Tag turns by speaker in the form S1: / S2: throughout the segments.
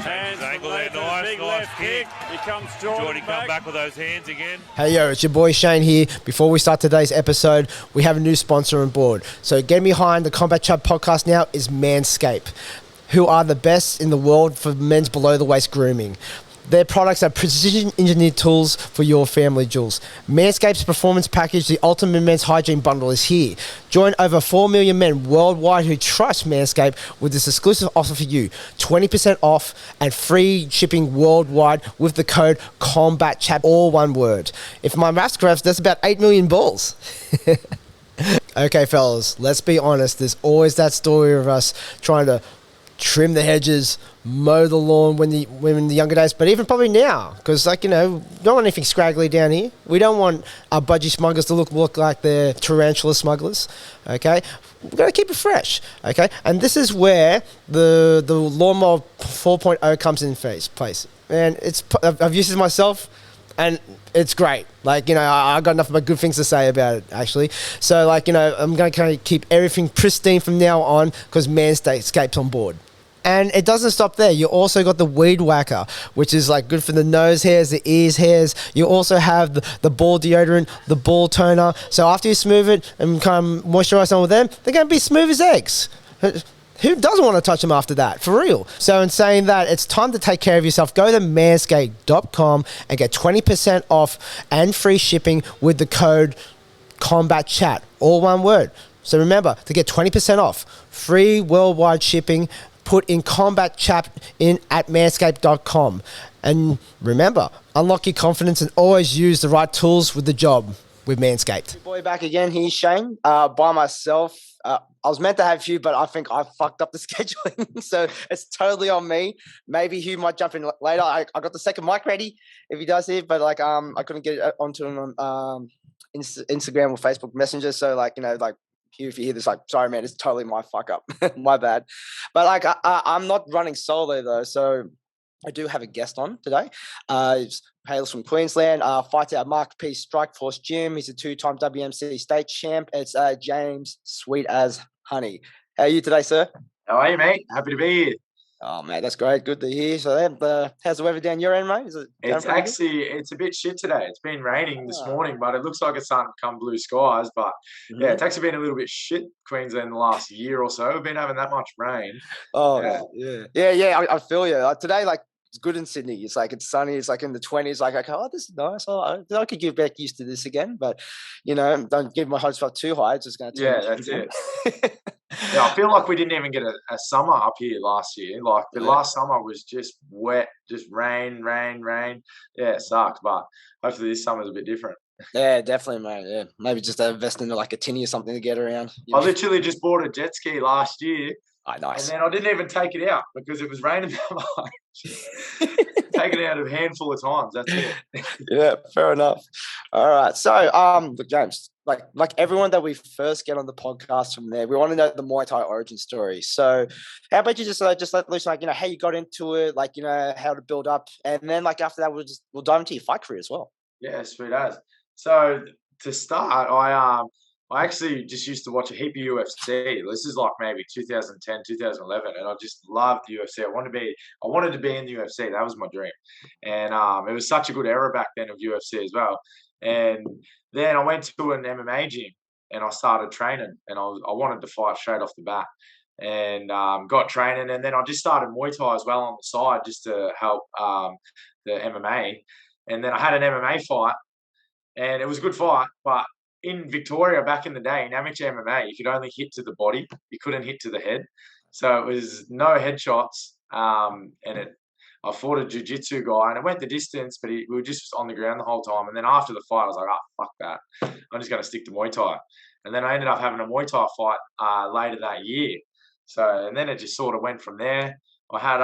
S1: Hands
S2: angle
S1: from
S2: there,
S1: Nathan,
S2: nice,
S1: big
S2: nice
S1: left kick. Here comes Jordan
S2: come back with those hands again.
S3: Hey yo, it's your boy Shane here. Before we start today's episode, we have a new sponsor on board. So getting behind the Combat Chat podcast now is Manscaped, who are the best in the world for men's below the waist grooming. Their products are precision engineered tools for your family jewels. Manscaped's performance package, the ultimate men's hygiene bundle, is here. Join over 4 million men worldwide who trust Manscaped with this exclusive offer for you. 20% off and free shipping worldwide with the code COMBATCHAT, all one word. If my maths correct, that's about 8 million balls. Okay, fellas, let's be honest. There's always that story of us trying to trim the hedges, mow the lawn when in the younger days, but even probably now, because we don't want anything scraggly down here. We don't want our budgie smugglers to look like they're tarantula smugglers. Okay, we've got to keep it fresh. Okay, and this is where the lawnmower 4.0 comes in place, and I've used it myself. And it's great. I got nothing but good things to say about it, actually. So, I'm going to kind of keep everything pristine from now on because Manscaped's on board. And it doesn't stop there. You also got the Weed Whacker, which is good for the nose hairs, the ears hairs. You also have the ball deodorant, the ball toner. So after you smooth it and kind of moisturize some of them, they're going to be smooth as eggs. Who doesn't want to touch them after that? For real. So in saying that, it's time to take care of yourself. Go to manscaped.com and get 20% off and free shipping with the code COMBATCHAT, all one word. So remember, to get 20% off, free worldwide shipping, put in Combat Chat at manscaped.com. And remember, unlock your confidence and always use the right tools with the job with Manscaped. Boy, back again. Here's Shane by myself. I was meant to have Hugh, but I think I fucked up the scheduling, so it's totally on me. Maybe Hugh might jump in later. I got the second mic ready if he does here, but I couldn't get it onto him on Instagram or Facebook Messenger. So Hugh, if you hear this, sorry man, it's totally my fuck up, my bad. But I'm not running solo though, so I do have a guest on today. He's hails from Queensland, fights out Mark Pease Strikeforce Gym. He's a 2-time WMC state champ. It's James, sweet as honey. How are you today, sir?
S4: How are you, mate? Happy to be here.
S3: Oh, mate, that's great. Good to hear. So, how's the weather down your end, mate?
S4: It's a bit shit today. It's been raining this morning, but it looks like it's starting to come blue skies. But yeah, it's actually been a little bit shit, Queensland, the last year or so. We've been having that much rain.
S3: Oh, yeah. I feel you. Today, it's good in Sydney. It's it's sunny. It's in the 20s. Oh, this is nice. I could get back used to this again. But, don't give my hopes up too high. It's just going to
S4: that's it. Yeah, I feel like we didn't even get a summer up here last year. Last summer was just wet, just rain. Yeah, it sucked. But hopefully this summer's a bit different.
S3: Yeah, definitely, mate. Yeah, maybe just invest into a tinny or something to get around.
S4: I literally just bought a jet ski last year.
S3: Oh, nice.
S4: And then I didn't even take it out because it was raining that much. Take it out a handful of times. That's it.
S3: Yeah, fair enough. All right. So, look, James, like everyone that we first get on the podcast from there, we want to know the Muay Thai origin story. So, how about you just let loose, how you got into it, how to build up, and then after that, we'll dive into your fight career as well.
S4: Yeah, sweet as. So to start, I actually just used to watch a heap of UFC. This is maybe 2010, 2011, and I just loved the UFC. I wanted to be in the UFC. That was my dream, and it was such a good era back then of UFC as well. And then I went to an MMA gym and I started training, and I wanted to fight straight off the bat, and got training, and then I just started Muay Thai as well on the side just to help the MMA, and then I had an MMA fight, and it was a good fight, but in Victoria back in the day, in amateur MMA, you could only hit to the body. You couldn't hit to the head. So it was no headshots. I fought a jiu-jitsu guy, and it went the distance, but we were just on the ground the whole time. And then after the fight, I was like, oh, fuck that. I'm just going to stick to Muay Thai. And then I ended up having a Muay Thai fight later that year. So, and then it just sort of went from there. I had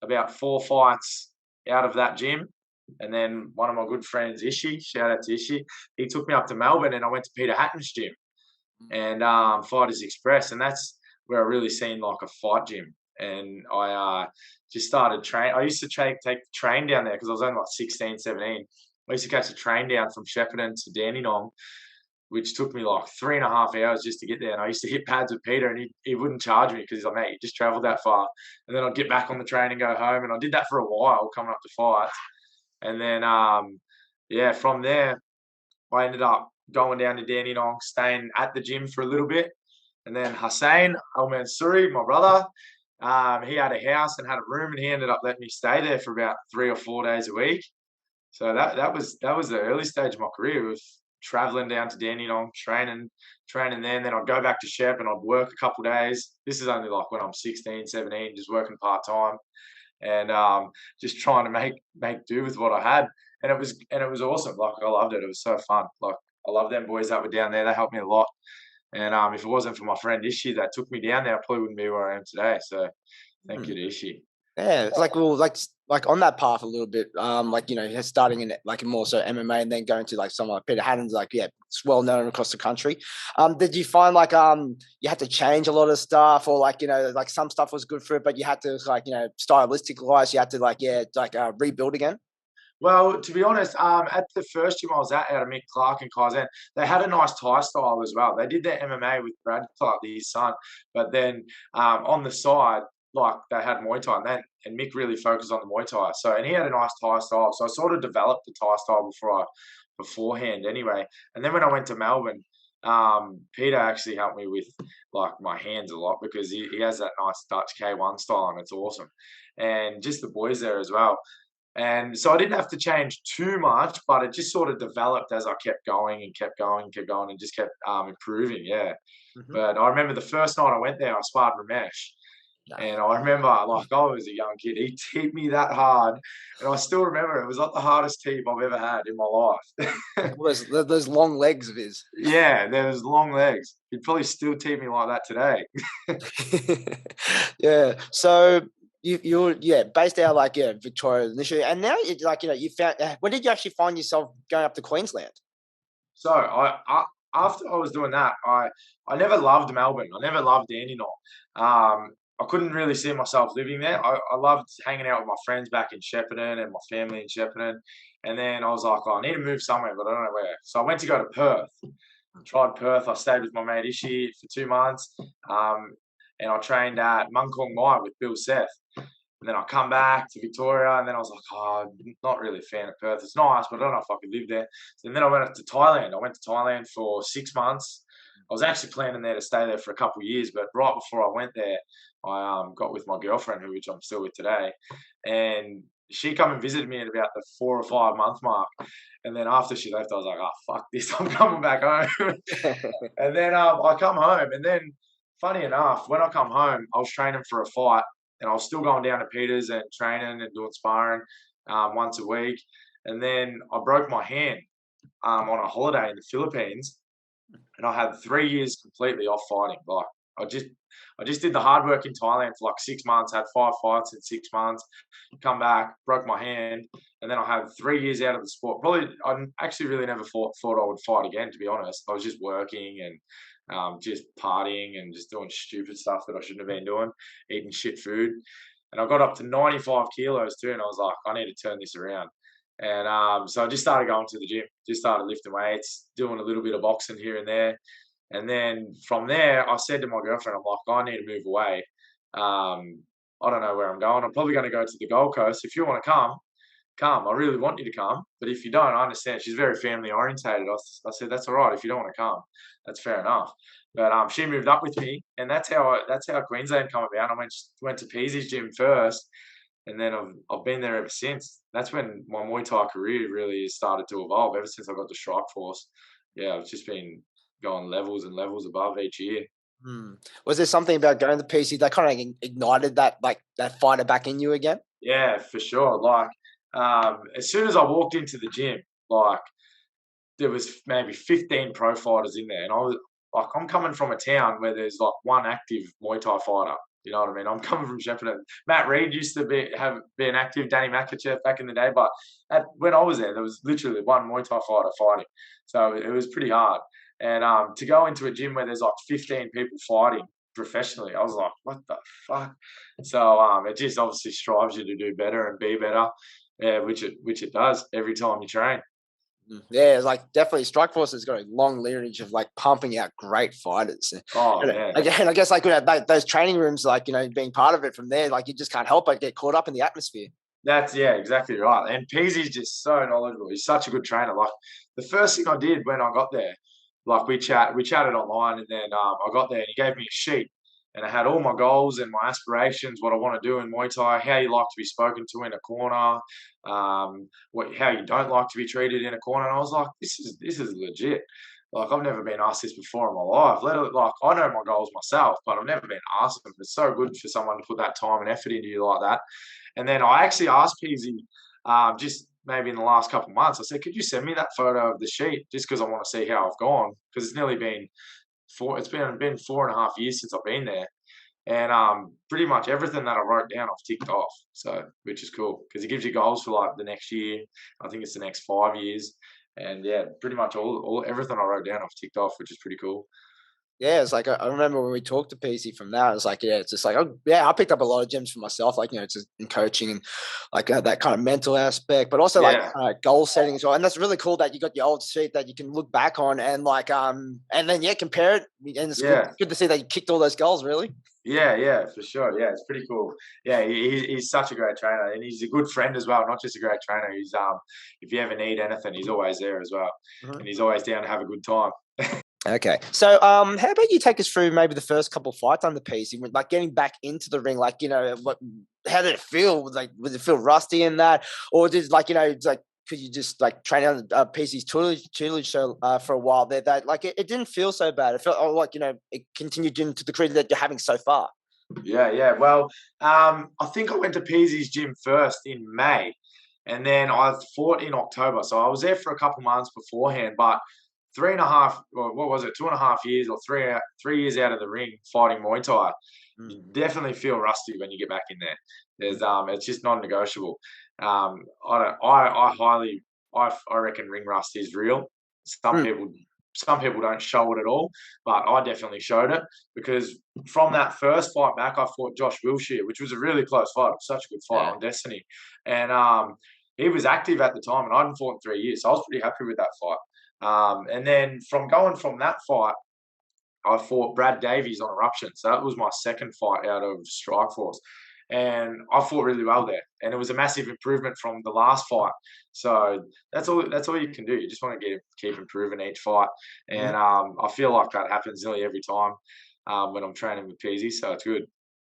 S4: about 4 fights out of that gym. And then one of my good friends, Ishi, shout out to Ishi, he took me up to Melbourne, and I went to Peter Hatton's gym and Fighters Express. And that's where I really seen a fight gym. And I just started training. I used to take the train down there because I was only 16, 17. I used to catch the train down from Shepparton to Dandenong which took me like 3.5 hours just to get there. And I used to hit pads with Peter, and he wouldn't charge me because he's like, mate, you just traveled that far. And then I'd get back on the train and go home. And I did that for a while coming up to fights. And then, from there, I ended up going down to Dandenong, staying at the gym for a little bit. And then Hussein Al-Mansouri, my brother, he had a house and had a room, and he ended up letting me stay there for about 3 or 4 days a week. So that was the early stage of my career, was traveling down to Dandenong, training there, and then I'd go back to Shep and I'd work a couple of days. This is only like when I'm 16, 17, just working part-time, and just trying to make do with what I had. And it was awesome. Like, I loved it. It was so fun. Like, I love them boys that were down there. They helped me a lot. And if it wasn't for my friend Ishi that took me down there, I probably wouldn't be where I am today. So thank you to Ishi.
S3: Yeah, it's like, well, like on that path a little bit, like, you know, starting in like more so MMA and then going to like someone like Peter Haddon's, like, yeah, it's well known across the country. Did you find like you had to change a lot of stuff, or like, you know, like some stuff was good for it, but you had to, like, you know, stylistic wise, you had to like, rebuild again?
S4: Well, to be honest, at the first gym I was at, out of Mick Clark and Kaizen, they had a nice Thai style as well. They did their MMA with Brad Clark, his son, but then on the side, like, they had Muay Thai, and Mick really focused on the Muay Thai. So, and he had a nice Thai style, so I sort of developed the Thai style beforehand anyway. And then when I went to Melbourne, Peter actually helped me with like my hands a lot, because he has that nice Dutch K1 style, and it's awesome. And just the boys there as well. And so I didn't have to change too much, but it just sort of developed as I kept going and just kept improving. Yeah.
S3: Mm-hmm.
S4: But I remember the first night I went there, I sparred Ramesh. And I remember, like, I was a young kid. He teed me that hard. And I still remember it was like the hardest teep I've ever had in my life.
S3: those long legs of his.
S4: Yeah, there's long legs. He'd probably still tee me like that today.
S3: Yeah. So you're based out like Victoria initially, and now it's like, you know, you found, when did you actually find yourself going up to Queensland?
S4: So after I was doing that, I never loved Melbourne. I never loved Dandenong. I couldn't really see myself living there. I loved hanging out with my friends back in Shepparton and my family in Shepparton. And then I was like, I need to move somewhere, but I don't know where. So I went to go to Perth. Tried Perth. I stayed with my mate Ishi for 2 months. And I trained at Mungkong Mai with Bill Seth. And then I come back to Victoria, and then I was like, I'm not really a fan of Perth. It's nice, but I don't know if I could live there. So then I went up to Thailand. I went to Thailand for 6 months. I was actually planning there to stay there for a couple of years, but right before I went there, I got with my girlfriend, which I'm still with today, and she come and visited me at about the 4 or 5 month mark. And then after she left, I was like, oh, fuck this, I'm coming back home. And then I come home, and then funny enough, when I come home, I was training for a fight, and I was still going down to Peter's and training and doing sparring once a week. And then I broke my hand on a holiday in the Philippines, and I had 3 years completely off fighting. Like, I just did the hard work in Thailand for like 6 months, had 5 fights in 6 months, come back, broke my hand, and then I had 3 years out of the sport. Probably, I actually really never thought I would fight again, to be honest. I was just working and just partying and just doing stupid stuff that I shouldn't have been doing, eating shit food. And I got up to 95 kilos too, and I was like, I need to turn this around. And so I just started going to the gym, just started lifting weights, doing a little bit of boxing here and there. And then from there, I said to my girlfriend, I'm like, I need to move away. I don't know where I'm going. I'm probably going to go to the Gold Coast. If you want to come. I really want you to come. But if you don't, I understand. She's very family orientated. I said, that's all right. If you don't want to come, that's fair enough. But she moved up with me, and that's how Queensland come about. I went to Pease's gym first, and then I've been there ever since. That's when my Muay Thai career really has started to evolve. Ever since I got to Strikeforce, yeah, I've just been going levels and levels above each year.
S3: Was there something about going to PC that kind of ignited that fighter back in you again?
S4: Yeah, for sure. Like, as soon as I walked into the gym, like, there was maybe 15 pro fighters in there, and I was like, I'm coming from a town where there's like one active Muay Thai fighter. You know what I mean? I'm coming from Shepparton. Matt Reed used to be an active, Danny Makachev back in the day, but when I was there was literally one Muay Thai fighter fighting. So it was pretty hard. And to go into a gym where there's like 15 people fighting professionally, I was like, what the fuck? So it just obviously strives you to do better and be better, yeah, which it does every time you train.
S3: Yeah, it's like definitely Strikeforce has got a long lineage of like pumping out great fighters.
S4: Oh,
S3: And
S4: man.
S3: again, I guess like those training rooms, like being part of it from there, like you just can't help but get caught up in the atmosphere.
S4: Yeah, exactly right. And Peasy's just so knowledgeable. He's such a good trainer. Like the first thing I did when I got there, like we chatted online, and then I got there and he gave me a sheet, and I had all my goals and my aspirations, what I want to do in Muay Thai, how you like to be spoken to in a corner, how you don't like to be treated in a corner. And I was like, this is legit. Like I've never been asked this before in my life. Like I know my goals myself, but I've never been asked them. It's so good for someone to put that time and effort into you like that. And then I actually asked Peasy just maybe in the last couple of months, I said, could you send me that photo of the sheet just because I want to see how I've gone? Because it's nearly been it's been 4.5 years since I've been there. And pretty much everything that I wrote down, I've ticked off. So, which is cool because it gives you goals for like the next year. I think it's the next 5 years. And yeah, pretty much all everything I wrote down, I've ticked off, which is pretty cool.
S3: Yeah, it's like I remember when we talked to PC from that. It's like, yeah, it's just like, oh, yeah, I picked up a lot of gems for myself, like just in coaching and like that kind of mental aspect, but also
S4: Yeah.
S3: like goal setting as well. And that's really cool that you got your old sheet that you can look back on and like and then compare it. And it's good to see that you kicked all those goals. Really.
S4: Yeah, for sure. Yeah, it's pretty cool. Yeah, he's such a great trainer, and he's a good friend as well. Not just a great trainer. He's if you ever need anything, he's always there as well, and he's always down to have a good time.
S3: Okay. So, how about you take us through maybe the first couple of fights on the piece, like getting back into the ring, like, how did it feel? Like, was it feel rusty in that? Or did it's like, could you just like train on PC's tutelage show for a while there that like, it didn't feel so bad. It felt like, it continued into the career that you're having so far.
S4: Yeah. Well, I think I went to Peasy's gym first in May, and then I fought in October. So I was there for a couple months beforehand, but 3.5, or what was it, 2.5 years or 3 years out of the ring fighting Muay Thai, you definitely feel rusty when you get back in there. There's it's just non-negotiable. I reckon ring rust is real. Some people don't show it at all, but I definitely showed it because from that first fight back, I fought Josh Wilshire, which was a really close fight. It was such a good fight on Destiny, and he was active at the time, and I hadn't fought in 3 years, so I was pretty happy with that fight. And then from that fight, I fought Brad Davies on Eruption. So that was my second fight out of Strikeforce. And I fought really well there. And it was a massive improvement from the last fight. So that's all you can do. You just want to keep improving each fight. And I feel like that happens nearly every time when I'm training with Peasy. So it's good.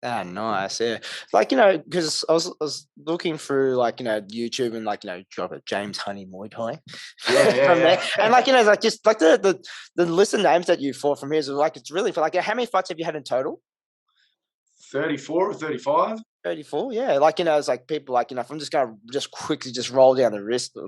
S3: Ah, nice. Yeah. Like, because I was looking through like, YouTube and like, drop it, James Honey Muay Thai.
S4: Yeah.
S3: There. And like, like just like the list of names that you fought from here is like, it's really for like, how many fights have you had in total?
S4: 34 or 35.
S3: 34, yeah. Like, it's like people like, if I'm just going to just quickly just roll down the list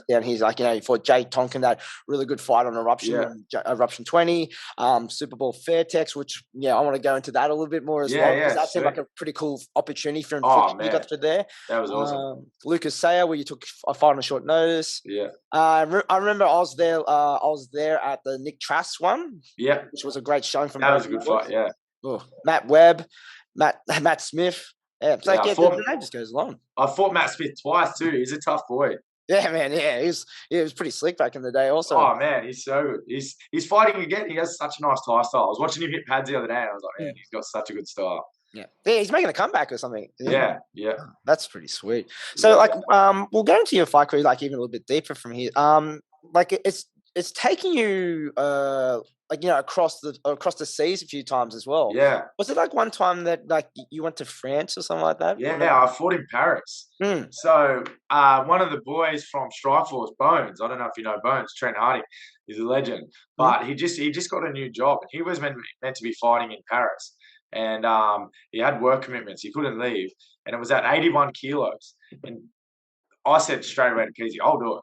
S3: down here, like, you fought Jay Tonkin, that really good fight on Eruption, Eruption 20, Superball Fairtex, which, I want to go into that a little bit more as well, because that seemed like a pretty cool opportunity for Infliction you got through there.
S4: That was awesome.
S3: Lucas Sayer, where you took a fight on short notice.
S4: Yeah.
S3: I remember I was there at the Nick Trask one.
S4: Yeah.
S3: Which was a great showing from
S4: that was a good fight, yeah.
S3: Oh, Matt Webb, Matt Smith. Yeah, it's the name just goes along.
S4: I fought Matt Smith twice too. He's a tough boy.
S3: Yeah, man. Yeah, he was pretty slick back in the day. Also,
S4: oh man, he's so good. He's fighting again. He has such a nice Thai style. I was watching him hit pads the other day, and I was like, man, he's got such a good style.
S3: Yeah, he's making a comeback or something.
S4: Yeah.
S3: That's pretty sweet. So, we'll go into your fight career like even a little bit deeper from here. It's taking you across the seas a few times as well.
S4: Yeah.
S3: Was it like one time that like you went to France or something like that?
S4: Yeah, I fought in Paris. So one of the boys from Strikeforce, Bones, I don't know if you know Bones, Trent Hardy, he's a legend. But he just got a new job, and he was meant to be fighting in Paris. And he had work commitments. He couldn't leave. And it was at 81 kilos. And I said straight away to Peasy, I'll do it.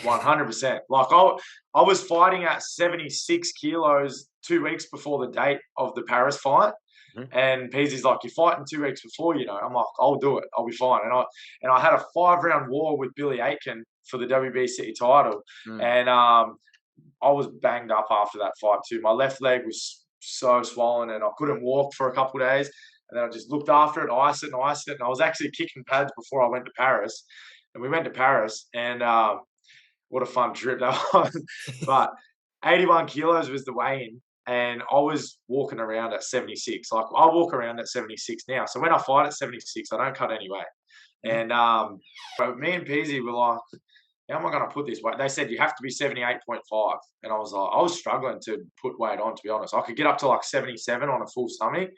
S4: 100%. Like I was fighting at 76 kilos 2 weeks before the date of the Paris fight, and Peasy's like, "You're fighting 2 weeks before, I'm like, "I'll do it. I'll be fine." And I had a 5-round war with Billy Aitken for the WBC title, and I was banged up after that fight too. My left leg was so swollen, and I couldn't walk for a couple of days. And then I just looked after it, iced it, and I was actually kicking pads before I went to Paris. And we went to Paris, and what a fun trip that was. But 81 kilos was the weigh-in, and I was walking around at 76. Like, I walk around at 76 now. So when I fight at 76, I don't cut any weight. And but me and Peasy were like, how am I going to put this weight? They said you have to be 78.5. And I was like, I was struggling to put weight on, to be honest. I could get up to like 77 on a full stomach.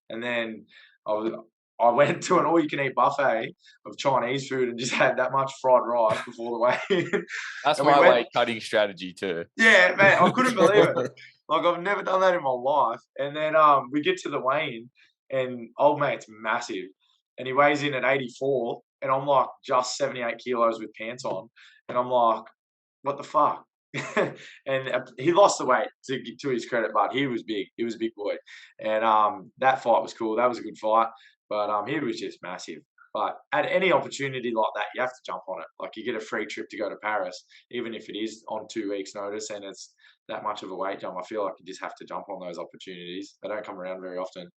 S4: And then I went to an all-you-can-eat buffet of Chinese food and just had that much fried rice before the weigh-in.
S2: That's my weight cutting strategy too.
S4: Yeah, man, I couldn't believe it. Like, I've never done that in my life. And then we get to the weigh-in, and old mate's massive. And he weighs in at 84, and I'm like just 78 kilos with pants on. And I'm like, what the fuck? And he lost the weight, to his credit, but he was big. He was a big boy. And that fight was cool. That was a good fight. But he was just massive. But at any opportunity like that, you have to jump on it. Like, you get a free trip to go to Paris, even if it is on 2 weeks' notice and it's that much of a weight jump. I feel like you just have to jump on those opportunities. They don't come around very often.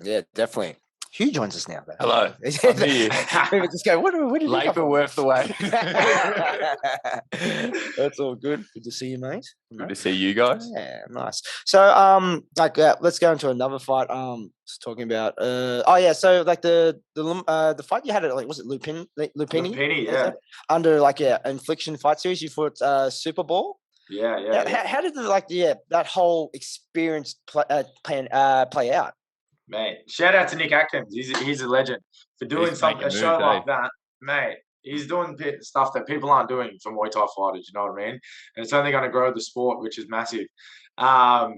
S3: Yeah, definitely. Hugh joins us now, though.
S2: Hello.
S3: We just go, what did
S2: Late but worth the wait.
S3: That's all good. Good to see you, mate.
S2: Good to see you guys.
S3: Yeah, nice. So, let's go into another fight. Just talking about, so like the fight you had at, like, was it Lumpinee?
S4: Lumpinee, yeah.
S3: Under Infliction fight series, you fought Superball.
S4: Yeah.
S3: How did that whole experience play out?
S4: Mate, shout out to Nick Atkins. He's a legend for doing a show like that, mate. He's doing stuff that people aren't doing for Muay Thai fighters. You know what I mean? And it's only going to grow the sport, which is massive. That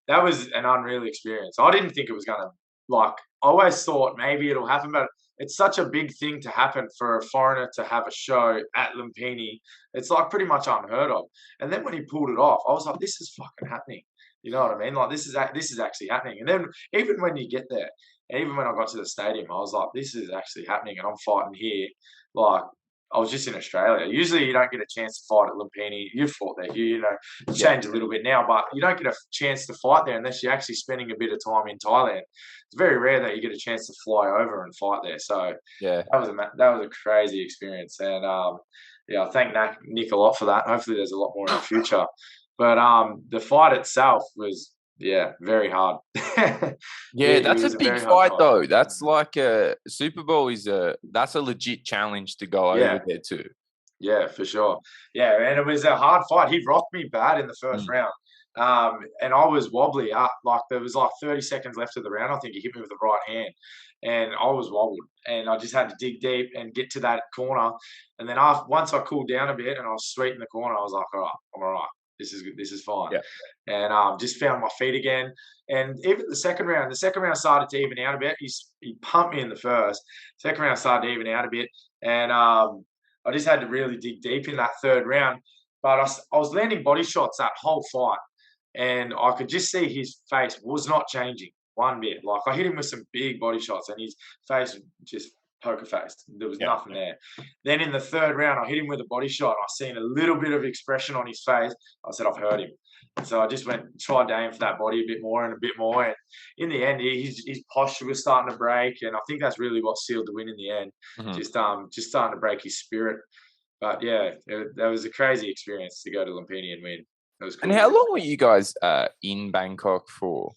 S4: was an unreal experience. I didn't think it was going to, like, I always thought maybe it'll happen, but it's such a big thing to happen for a foreigner to have a show at Lumpinee. It's like pretty much unheard of. And then when he pulled it off, I was like, this is fucking happening. You know what I mean? Like, this is actually happening. And then even when you get there, even when I got to the stadium, I was like, this is actually happening, and I'm fighting here. Like, I was just in Australia. Usually you don't get a chance to fight at Lumpinee. You've fought there, it's changed a little bit now, but you don't get a chance to fight there unless you're actually spending a bit of time in Thailand. It's very rare that you get a chance to fly over and fight there. So
S2: yeah,
S4: that was a crazy experience. And I thank Nick a lot for that. Hopefully there's a lot more in the future. But the fight itself was, very hard.
S2: That's a big fight though. That's like a Super Bowl that's a legit challenge to go over there too.
S4: Yeah, for sure. Yeah, and it was a hard fight. He rocked me bad in the first round. And I was wobbly up. Like, there was like 30 seconds left of the round. I think he hit me with the right hand. And I was wobbled. And I just had to dig deep and get to that corner. And then once I cooled down a bit and I was sweet in the corner, I was like, all right, I'm all right. This is good. This is fine.
S2: Yeah.
S4: And just found my feet again. And even the second round started to even out a bit. He pumped me in the first. Second round started to even out a bit. And I just had to really dig deep in that third round. But I was landing body shots that whole fight. And I could just see his face was not changing one bit. Like, I hit him with some big body shots and his face just poker faced. There was nothing there. Then in the third round, I hit him with a body shot. I seen a little bit of expression on his face. I said, I've hurt him. And so I just tried to aim for that body a bit more and a bit more. And in the end, his posture was starting to break. And I think that's really what sealed the win in the end. Mm-hmm. Just starting to break his spirit. But that was a crazy experience to go to Lumpinee and win. It was cool.
S2: And how long were you guys in Bangkok for?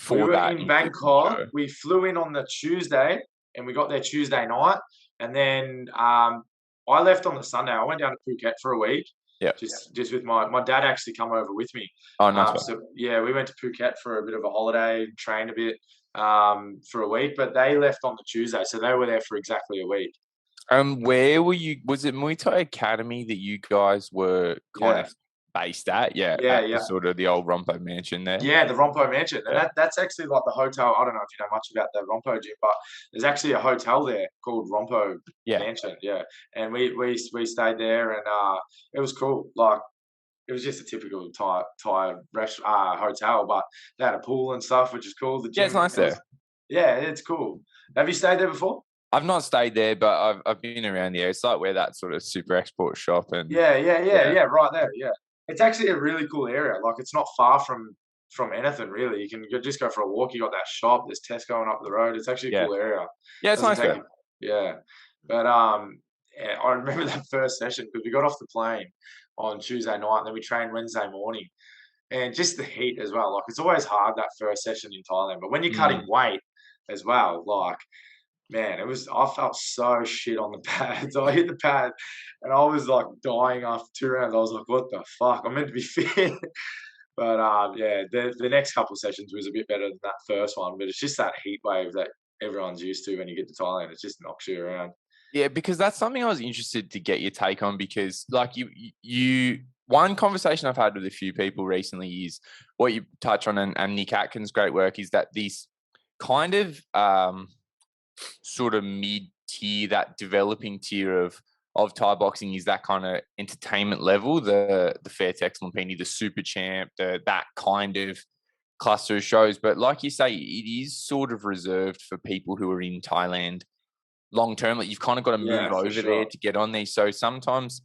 S4: We were in Bangkok. We flew in on the Tuesday. And we got there Tuesday night. And then I left on the Sunday. I went down to Phuket for a week.
S2: Yeah.
S4: Just with my dad actually come over with me.
S2: Oh, nice.
S4: We went to Phuket for a bit of a holiday, trained a bit for a week. But they left on the Tuesday. So they were there for exactly a week.
S2: Where were you? Was it Muay Thai Academy that you guys were kind of based at? Sort of the old Rompo Mansion there.
S4: Yeah, the Rompo Mansion. And that's actually like the hotel. I don't know if you know much about the Rompo gym, but there's actually a hotel there called Rompo Mansion. Yeah. And we stayed there, and it was cool. Like, it was just a typical Thai hotel, but they had a pool and stuff, which is cool. The gym,
S2: it's nice there.
S4: It's cool. Have you stayed there before?
S2: I've not stayed there, but I've been around the area. It's like where that sort of super export shop and
S4: right there. Yeah, it's actually a really cool area. Like, it's not far from anything really. You can just go for a walk. You got that shop. There's Tesco up the road. It's actually a cool area.
S2: Yeah, it's nice there.
S4: Yeah, but I remember that first session because we got off the plane. on Tuesday night, and then we trained Wednesday morning. And just the heat as well. Like, it's always hard that first session in Thailand, but when you're cutting weight as well, like, man, I felt so shit on the pads. I hit the pad and I was like dying after 2 rounds. I was like, what the fuck? I'm meant to be fit. But the next couple of sessions was a bit better than that first one. But it's just that heat wave that everyone's used to when you get to Thailand. It just knocks you around.
S2: Yeah, because that's something I was interested to get your take on, because like one conversation I've had with a few people recently is what you touch on, and Nick Atkins' great work, is that this kind of sort of mid-tier, that developing tier of Thai boxing is that kind of entertainment level, the Fairtex, Lumpinee, the Super Champ, that kind of cluster of shows. But like you say, it is sort of reserved for people who are in Thailand long term. Like, you've kind of got to move over there to get on these. So sometimes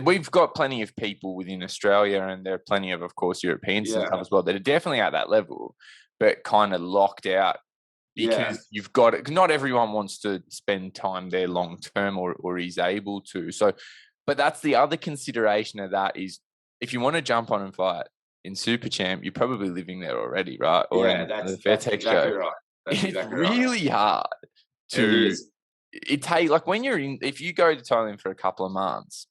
S2: we've got plenty of people within Australia, and there are plenty of course, Europeans and stuff as well that are definitely at that level, but kind of locked out because you've got it. Not everyone wants to spend time there long term, or is able to. So, but that's the other consideration of that is, if you want to jump on and fight in Super Champ, you're probably living there already, right? Or
S4: that's exactly right. That's
S2: it's really hard to. It take, like, when if you go to Thailand for a couple of months,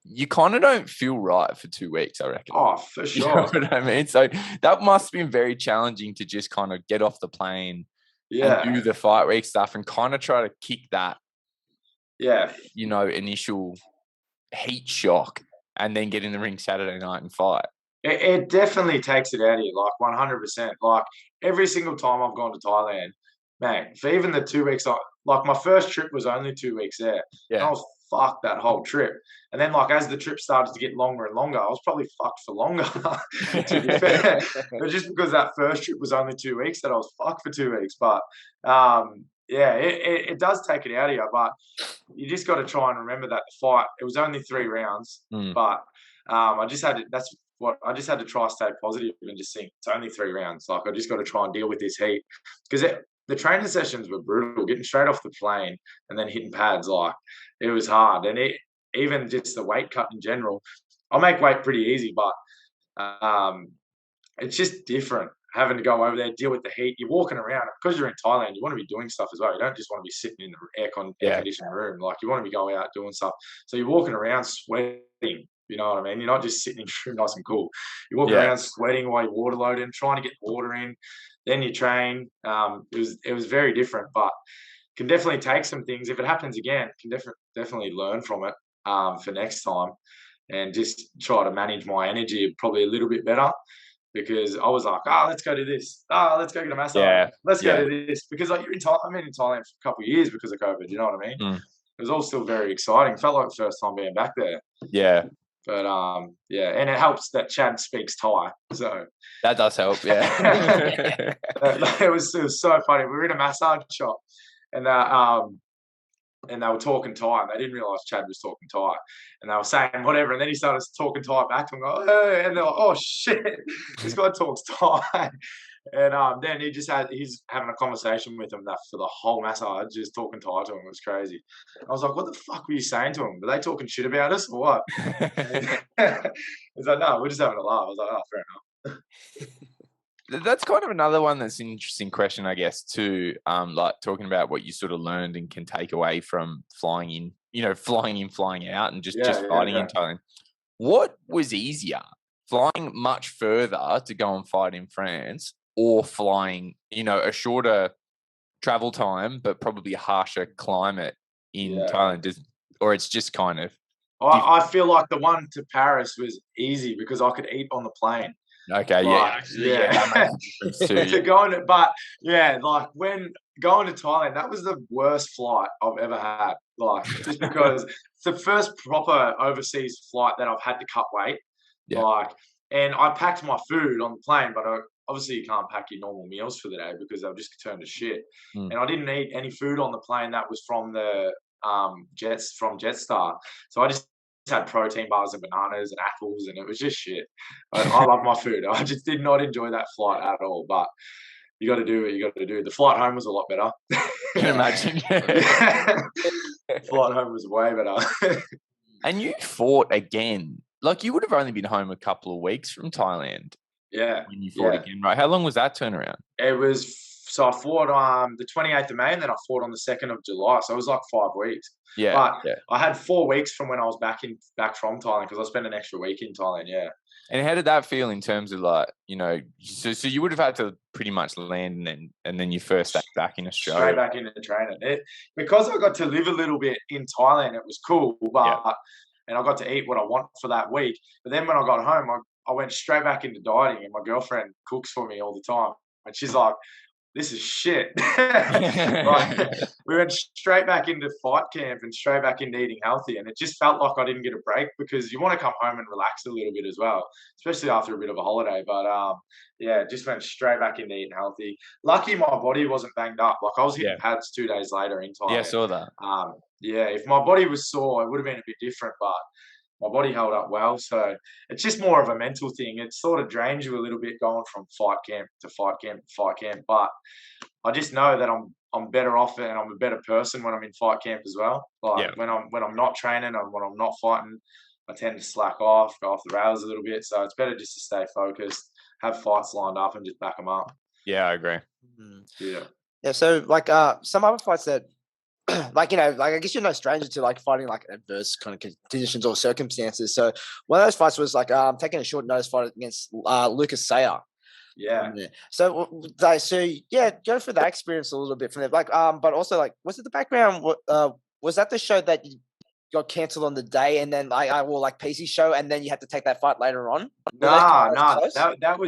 S2: you kind of don't feel right for 2 weeks, I reckon.
S4: Oh, for sure.
S2: You know what I mean? So that must have been very challenging to just kind of get off the plane and do the fight week stuff and kind of try to kick that, initial heat shock, and then get in the ring Saturday night and fight.
S4: It definitely takes it out of you, like 100%. Like, every single time I've gone to Thailand, man, for even the 2 weeks, like my first trip was only 2 weeks there. Yeah. And I was fucked that whole trip. And then, like, as the trip started to get longer and longer, I was probably fucked for longer, to be fair. But just because that first trip was only 2 weeks, that I was fucked for 2 weeks. But it does take it out of you. But you just got to try and remember that the fight, it was only 3 rounds. But I just had to try to stay positive and just think it's only 3 rounds. Like, I just got to try and deal with this heat, because the training sessions were brutal. Getting straight off the plane and then hitting pads, like, it was hard. And even just the weight cut in general, I make weight pretty easy, but it's just different having to go over there, deal with the heat. You're walking around, because you're in Thailand, you want to be doing stuff as well. You don't just want to be sitting in the air-conditioned room. Like, you want to be going out doing stuff. So you're walking around sweating. You know what I mean? You're not just sitting in your room nice and cool. You're walking around sweating while you're water loading, trying to get water in. Then you train. It was very different, but can definitely take some things. If it happens again, can definitely learn from it for next time, and just try to manage my energy probably a little bit better, because I was like, let's go do this. Let's go get a massage. Let's go do this. Because, like, you're in Thailand. I've been in Thailand for a couple of years because of COVID. You know what I mean? It was all still very exciting. Felt like the first time being back there.
S2: Yeah.
S4: But and it helps that Chad speaks Thai, so
S2: that does help. Yeah,
S4: it was so funny. We were in a massage shop, and they were talking Thai, and they didn't realize Chad was talking Thai, and they were saying whatever, and then he started talking Thai back to him, and they're like, "Oh shit, this guy talks Thai." And then he's having a conversation with him that for the whole massage, just talking Thai to him. It was crazy. I was like, what the fuck were you saying to him? Were they talking shit about us or what? He's like, no, we're just having a laugh. I was like, oh, fair
S2: enough. That's kind of another one that's an interesting question, I guess, too. Like, talking about what you sort of learned and can take away from flying in, flying out, and just fighting in Thailand. What was easier, flying much further to go and fight in France, or flying, a shorter travel time, but probably a harsher climate in Thailand? Or it's just kind of...
S4: I feel like the one to Paris was easy because I could eat on the plane.
S2: Okay, that makes a difference too.
S4: When going to Thailand, that was the worst flight I've ever had. Like, just because it's the first proper overseas flight that I've had to cut weight. Yeah. Like, and I packed my food on the plane, but obviously you can't pack your normal meals for the day because they'll just turn to shit. And I didn't eat any food on the plane that was from the Jetstar. So I just had protein bars and bananas and apples, and it was just shit. I love my food. I just did not enjoy that flight at all. But you got to do what you got to do. The flight home was a lot better.
S2: Can imagine.
S4: Flight home was way better.
S2: And you fought again. Like, you would have only been home a couple of weeks from Thailand
S4: Yeah.
S2: when you fought again, right? How long was that turnaround?
S4: It was, so I fought the 28th of May, and then I fought on the 2nd of July. So it was like 5 weeks.
S2: Yeah.
S4: But I had 4 weeks from when I was back from Thailand, because I spent an extra week in Thailand. Yeah.
S2: And how did that feel in terms of, like, you know, so you would have had to pretty much land and then your first day back in Australia.
S4: Straight back into training. Because I got to live a little bit in Thailand, it was cool. But and I got to eat what I want for that week. But then when I got home, I went straight back into dieting, and my girlfriend cooks for me all the time. And she's like, this is shit. Like, we went straight back into fight camp and straight back into eating healthy. And it just felt like I didn't get a break, because you want to come home and relax a little bit as well, especially after a bit of a holiday. But just went straight back into eating healthy. Lucky my body wasn't banged up. Like, I was hitting pads 2 days later in Thailand.
S2: Yeah, I saw that.
S4: If my body was sore, it would have been a bit different, but my body held up well. So it's just more of a mental thing. It sort of drains you a little bit going from fight camp to fight camp to fight camp. But I just know that I'm better off, and I'm a better person when I'm in fight camp as well. Like, when I'm not training and when I'm not fighting, I tend to slack off, go off the rails a little bit. So it's better just to stay focused, have fights lined up, and just back them up.
S2: Yeah, I agree.
S4: Yeah.
S3: Yeah. So like some other fights that like, you know, like, I guess you're no stranger to like fighting like adverse kind of conditions or circumstances. So one of those fights was like taking a short notice fight against Lucas Sayer.
S4: Yeah.
S3: So go through that experience a little bit from there. Like, but also, like, was it the background? Was that the show that you got cancelled on the day, and then I wore like Pease's show, and then you had to take that fight later on?
S4: That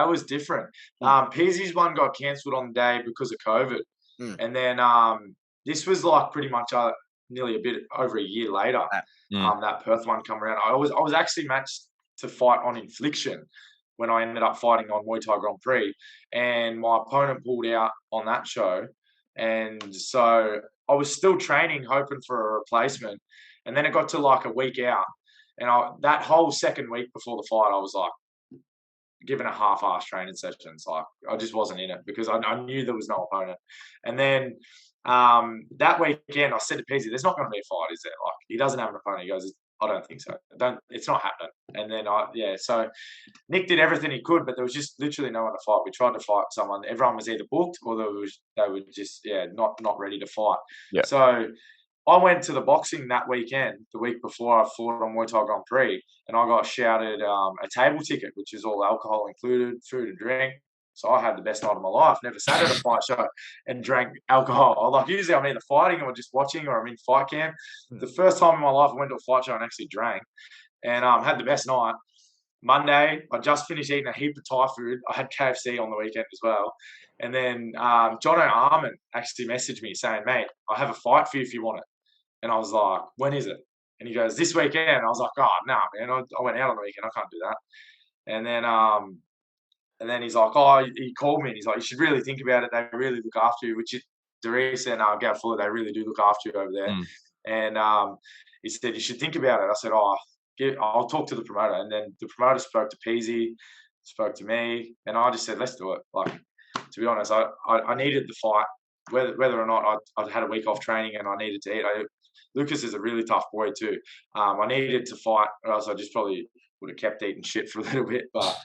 S4: was different. Pease's one got cancelled on the day because of COVID, and then this was like pretty much nearly a bit over a year later. That Perth one come around. I was actually matched to fight on Infliction when I ended up fighting on Muay Thai Grand Prix, and my opponent pulled out on that show, and so I was still training, hoping for a replacement, and then it got to like a week out, and that whole second week before the fight, I was like giving a half-assed training sessions. Like, I just wasn't in it because I knew there was no opponent, and then. That weekend, I said to Peasy, there's not going to be a fight, is there? Like, he doesn't have an opponent. He goes, I don't think so. It's not happening. And then so Nick did everything he could, but there was just literally no one to fight. We tried to fight someone. Everyone was either booked or they were just not ready to fight.
S2: Yeah.
S4: So I went to the boxing that weekend, the week before I fought on Muay Thai Grand Prix, and I got shouted a table ticket, which is all alcohol included, food and drink. So I had the best night of my life. Never sat at a fight show and drank alcohol. Like, usually I'm either fighting or just watching, or I'm in fight camp. The first time in my life I went to a fight show and actually drank, and had the best night. Monday, I just finished eating a heap of Thai food. I had KFC on the weekend as well. And then John O'Arman actually messaged me saying, mate, I have a fight for you if you want it. And I was like, when is it? And he goes, this weekend. And I was like, oh, no, man. I went out on the weekend. I can't do that. And then he's like, he called me and he's like, you should really think about it. They really look after you, which is Darius and Gav Fuller, they really do look after you over there. And he said, you should think about it. I said, I'll talk to the promoter. And then the promoter spoke to Peasy, spoke to me, and I just said, let's do it. Like, to be honest, I needed the fight, whether or not I'd had a week off training and I needed to eat. Lucas is a really tough boy too. I needed to fight, or else I just probably would have kept eating shit for a little bit. But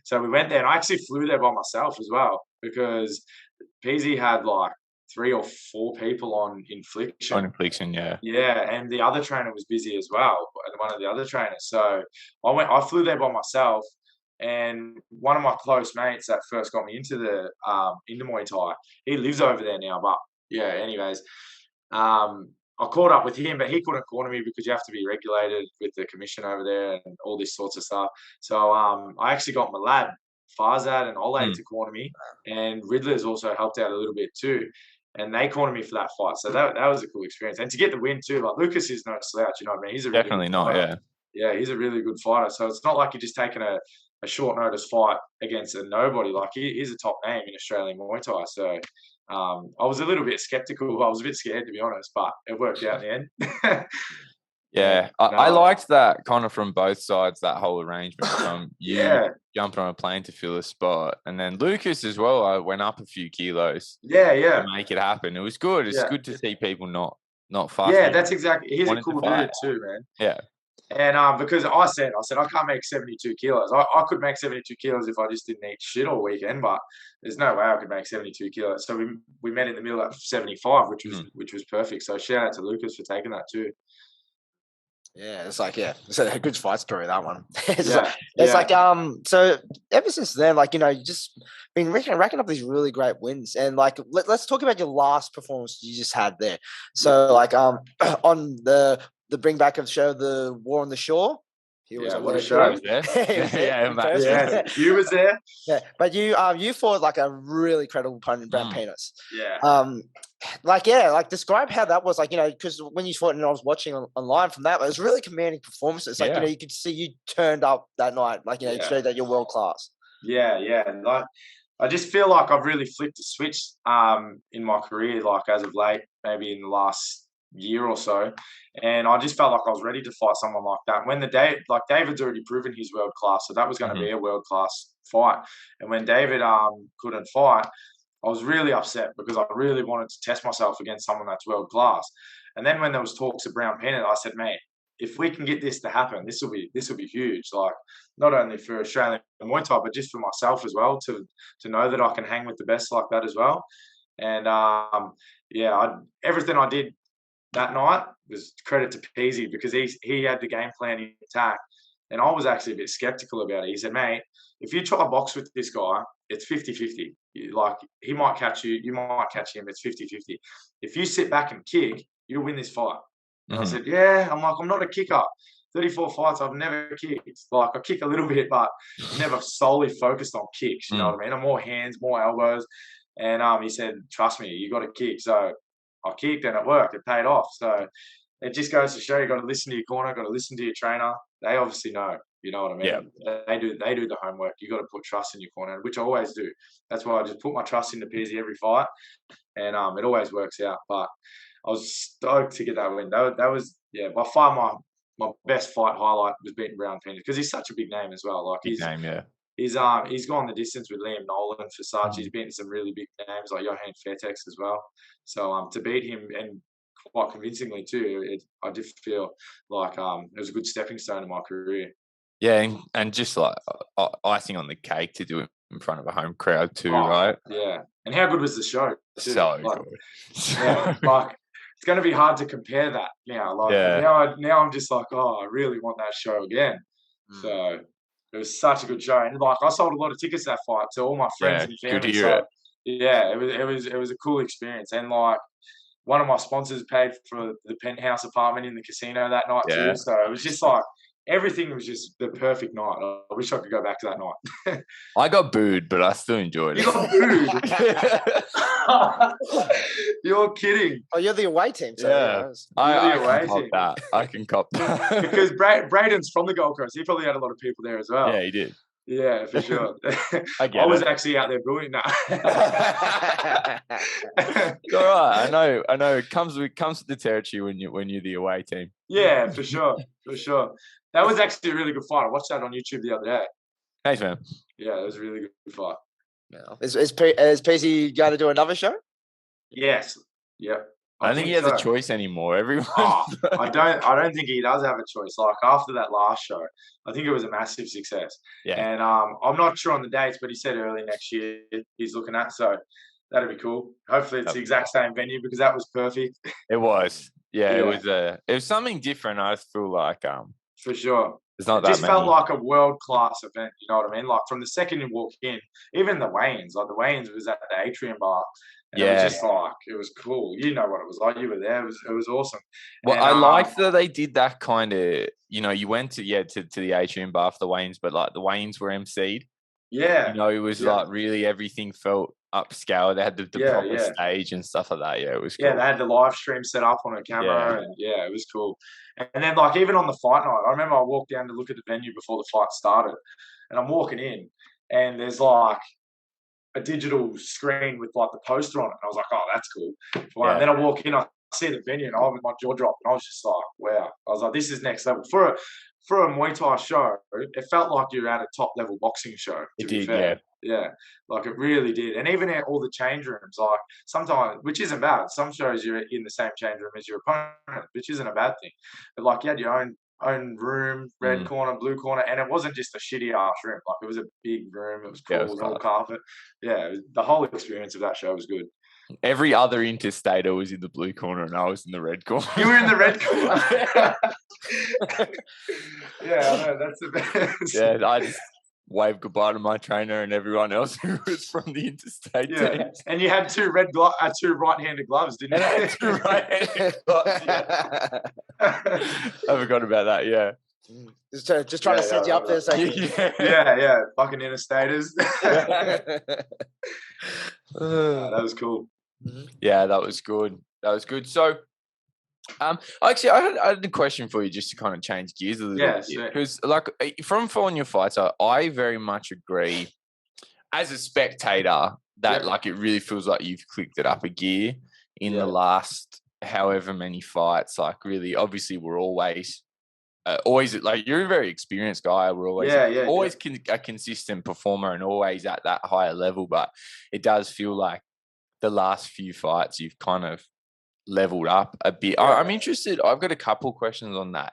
S4: so we went there, and I actually flew there by myself as well, because Peasy had like 3 or 4 people on Infliction.
S2: On Infliction, yeah.
S4: Yeah, and the other trainer was busy as well, one of the other trainers. So I flew there by myself, and one of my close mates that first got me into Muay Thai, he lives over there now. But yeah, anyways, I caught up with him, but he couldn't corner me because you have to be regulated with the commission over there and all this sorts of stuff. So I actually got my lad, Farzad and Ole to corner me, and Riddler's also helped out a little bit too. And they cornered me for that fight. So that was a cool experience. And to get the win too, like, Lucas is no slouch, you know what I mean? He's a really
S2: definitely not,
S4: fighter.
S2: yeah.
S4: Yeah, he's a really good fighter. So it's not like you're just taking a short notice fight against a nobody. Like, he's a top name in Australian Muay Thai. So I was a little bit skeptical. I was a bit scared, to be honest, but it worked out in the end.
S2: Yeah, I liked that kind of from both sides, that whole arrangement from you jumping on a plane to fill a spot. And then Lucas as well, I went up a few kilos to make it happen. It was good. It's good to see people not not fast.
S4: Yeah, that's exactly. He's a
S2: Wanted to
S4: cool
S2: fight.
S4: dude too, man.
S2: Yeah.
S4: And because I said I can't make 72 kilos. I could make 72 kilos if I just didn't eat shit all weekend, but there's no way I could make 72 kilos. So we met in the middle at 75, which was perfect. So shout out to Lucas for taking that too.
S3: Yeah, it's like, it's a good fight story, that one. It's
S4: Yeah,
S3: like, so ever since then, like, you just been racking up these really great wins. And like, let's talk about your last performance you just had there. So like, on the bring back of the show, the War on the Shore.
S4: What a show.
S2: Yeah,
S4: Yeah, you was there.
S3: Yeah, but you fought like a really credible opponent, Brown Pinas.
S4: Yeah.
S3: Describe how that was like, because when you fought and I was watching online from that, it was really commanding performances. Like, you could see you turned up that night, like, it showed that you're world class.
S4: Yeah. Like, I just feel like I've really flipped the switch in my career, like as of late, maybe in the last year or so. And I just felt like I was ready to fight someone like that. When David's already proven he's world class, so that was going to be a world class fight. And when David couldn't fight, I was really upset because I really wanted to test myself against someone that's world class. And then when there was talks of Brown Pinas, I said, mate, if we can get this to happen, this will be huge. Like, not only for Australian Muay Thai, but just for myself as well, to know that I can hang with the best like that as well. And everything I did that night was credit to Peasy, because he had the game plan intact. And I was actually a bit skeptical about it. He said, mate, if you try to box with this guy, it's 50-50. Like, he might catch you, you might catch him. It's 50-50. If you sit back and kick, you'll win this fight. And I said, I'm not a kicker. 34 fights, I've never kicked. Like, I kick a little bit, but never solely focused on kicks. You know what I mean? I'm more hands, more elbows. And he said, trust me, you got to kick. So I kicked and it worked. It paid off. So it just goes to show you got to listen to your corner, got to listen to your trainer. They obviously know. You know what I mean?
S2: Yeah.
S4: They do the homework. You got to put trust in your corner, which I always do. That's why I just put my trust into Peasy every fight, and it always works out. But I was stoked to get that win. That was by far my best fight highlight was beating Brown Pinas, because he's such a big name as well. Like, he's gone the distance with Liam Nolan, Versace. He's beaten some really big names like Johan Fairtex as well. So to beat him, and quite convincingly too, I did feel like it was a good stepping stone in my career.
S2: Yeah, and just like icing on the cake to do it in front of a home crowd too, right?
S4: Yeah, and how good was the show? Too?
S2: So
S4: like,
S2: good.
S4: Yeah, like, it's going to be hard to compare that now. Like, now I'm just like, I really want that show again. So it was such a good show, and like, I sold a lot of tickets that fight to all my friends and family.
S2: Good to hear it.
S4: Yeah, it was a cool experience, and like, one of my sponsors paid for the penthouse apartment in the casino that night too. So it was just like, everything was just the perfect night. I wish I could go back to that night.
S2: I got booed, but I still enjoyed it.
S4: You got booed? You're kidding.
S3: Oh, you're the away team. So
S2: I can cop that.
S4: Because Braden's from the Gold Coast. He probably had a lot of people there as well.
S2: Yeah, he did.
S4: Yeah, for sure.
S2: I
S4: was actually out there booing that.
S2: All right. I know. It comes with the territory when you're the away team.
S4: Yeah, for sure. That was actually a really good fight. I watched that on YouTube the other day.
S2: Thanks, man.
S4: Yeah, it was a really good fight.
S3: Yeah. Is Peasy going to do another show?
S4: Yes. Yep.
S2: I don't think he has a choice anymore. Everyone.
S4: I don't think he does have a choice. Like, after that last show, I think it was a massive success.
S2: Yeah.
S4: And I'm not sure on the dates, but he said early next year he's looking at. So that'd be cool. Hopefully it's the exact same venue, because that was perfect.
S2: It was. Yeah. It was something different. I feel like
S4: for sure.
S2: It's not
S4: it
S2: that
S4: just
S2: many.
S4: felt like a world-class event, you know what I mean? Like, from the second you walk in, even the weigh-ins, like the weigh-ins was at the Atrium Bar. And it was just like, it was cool. You know what it was like. You were there. It was awesome.
S2: Well,
S4: and,
S2: I liked that they did that kind of, you went to the Atrium Bar for the weigh-ins, but like the weigh-ins were emceed.
S4: Yeah.
S2: It was like really everything felt upscale. They had the proper stage and stuff like that. Yeah, it was cool.
S4: Yeah, they had the live stream set up on a camera, and it was cool. And then, like, even on the fight night, I remember I walked down to look at the venue before the fight started, and I'm walking in, and there's like a digital screen with like the poster on it. And I was like, oh, that's cool. And then I walk in, I see the venue, and my jaw dropped, and I was just like, wow. I was like, this is next level. For a Muay Thai show, it felt like you were at a top level boxing show. To be fair. Yeah, like it really did. And even at all the change rooms, like sometimes, which isn't bad. Some shows you're in the same change room as your opponent, which isn't a bad thing. But like you had your own room, red corner, blue corner, and it wasn't just a shitty ass room. Like it was a big room. It was cool. It was all carpet. Yeah, the whole experience of that show was good.
S2: Every other interstater was in the blue corner, and I was in the red corner.
S4: You were in the red corner. Yeah, I know, that's the best.
S2: Yeah, I just waved goodbye to my trainer and everyone else who was from the interstate teams.
S4: And you had two right-handed gloves, didn't you?
S2: Two right-handed gloves. Yeah. I forgot about that. Yeah.
S3: Just trying to set you up there. So
S4: yeah, fucking interstaters. That was cool.
S2: Yeah, that was good. So, actually, I had a question for you just to kind of change gears a little bit. Because, like, from following your fights, I very much agree as a spectator that, like, it really feels like you've clicked it up a gear in the last however many fights. Like, really, obviously, we're always like, you're a very experienced guy. We're always a consistent performer and always at that higher level. But it does feel like the last few fights you've kind of leveled up a bit. I'm interested. I've got a couple questions on that.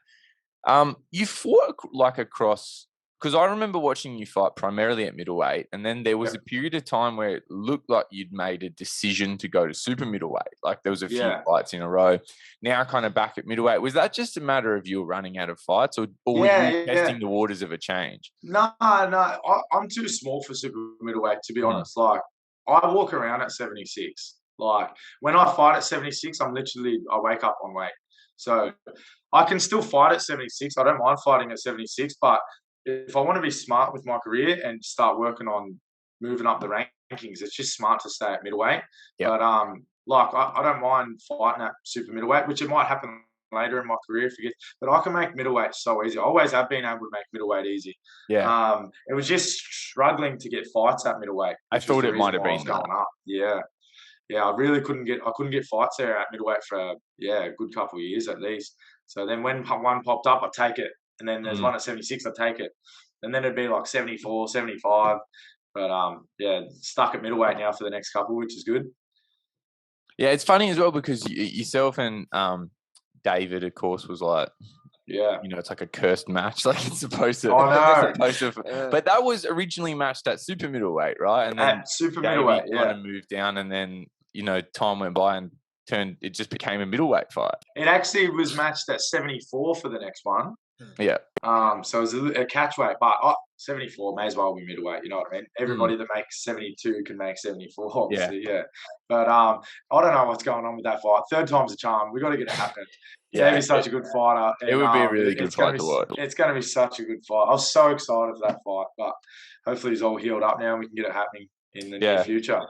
S2: You fought like across, because I remember watching you fight primarily at middleweight, and then there was a period of time where it looked like you'd made a decision to go to super middleweight. Like there was a few fights in a row. Now kind of back at middleweight. Was that just a matter of you running out of fights, or were you testing the waters of a change?
S4: No. I'm too small for super middleweight, to be honest. Like I walk around at 76. Like when I fight at 76, I wake up on weight. So I can still fight at 76. I don't mind fighting at 76, but if I want to be smart with my career and start working on moving up the rankings, it's just smart to stay at middleweight. Yep. But like I don't mind fighting at super middleweight, which it might happen later in my career, but I can make middleweight so easy. I always have been able to make middleweight easy. Yeah. It was just struggling to get fights at middleweight.
S2: I thought it might have been
S4: going up. Yeah. Yeah, I really couldn't get fights there at middleweight for a good couple of years at least. So then when one popped up, I'd take it. And then there's one at 76, I'd take it. And then it'd be like 74, 75. But stuck at middleweight now for the next couple, which is good.
S2: Yeah, it's funny as well because yourself and David, of course, was like, it's like a cursed match. Like it's supposed to. But that was originally matched at super middleweight, right? And then
S4: at super middleweight,
S2: kind of moved down, and then time went by and it just became a middleweight fight.
S4: It actually was matched at 74 for the next one.
S2: Yeah.
S4: So it was a catch weight, but 74 may as well be middleweight. You know what I mean? Everybody that makes 72 can make 74. Obviously, yeah. But I don't know what's going on with that fight. Third time's a charm. We got to get it happening. David's such a good fighter. And,
S2: it would be a really good fight to watch.
S4: It's going to be such a good fight. I was so excited for that fight, but hopefully he's all healed up now and we can get it happening in the near future.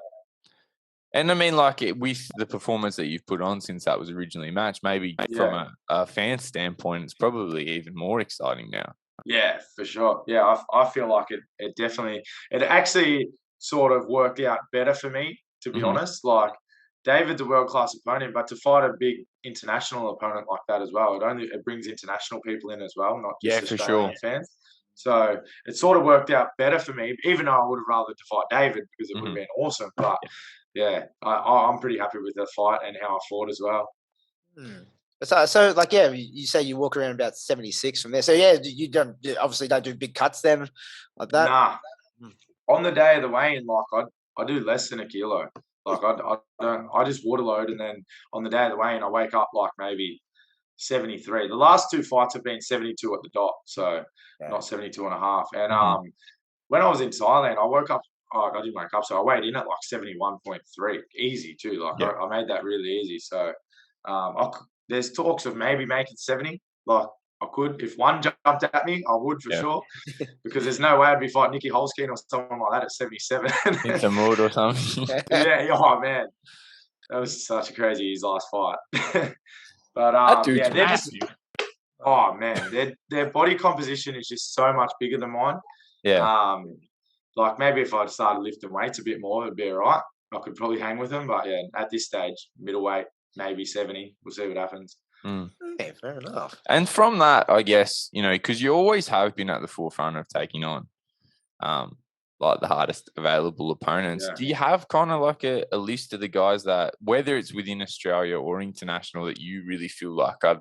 S2: And I mean, like with the performance that you've put on since that was originally matched, maybe from a fan standpoint, it's probably even more exciting now.
S4: Yeah, for sure. Yeah, I feel like it actually sort of worked out better for me, to be honest. Like David's a world-class opponent, but to fight a big international opponent like that as well, it brings international people in as well, not just Australian fans. So it sort of worked out better for me, even though I would have rather to fight David because it would have been awesome. But I'm pretty happy with the fight and how I fought as well.
S3: So like, you say you walk around about 76 from there. So you obviously don't do big cuts then like that?
S4: Nah. On the day of the weigh-in, like I do less than a kilo. Like I just water load, and then on the day of the weigh-in, I wake up like maybe 73. The last two fights have been 72 at the dot, so not 72 and a half. And when I was in Thailand, I woke up. I didn't wake up, so I weighed in at like 71.3, easy too. Like I made that really easy. So there's talks of maybe making 70. Like I could, if one jumped at me, I would for sure. Because there's no way I'd be fighting Nicky Holstein or someone like that at 77.
S2: In some mood or something.
S4: Oh man, that was such a crazy his last fight. But they're just. Oh man, their body composition is just so much bigger than mine. Yeah. Like maybe if I'd started lifting weights a bit more, it'd be all right. I could probably hang with them. But at this stage, middleweight, maybe 70. We'll see what happens.
S3: Yeah, fair enough.
S2: And from that, I guess, because you always have been at the forefront of taking on like the hardest available opponents.
S4: Yeah.
S2: Do you have kind of like a list of the guys that, whether it's within Australia or international, that you really feel like are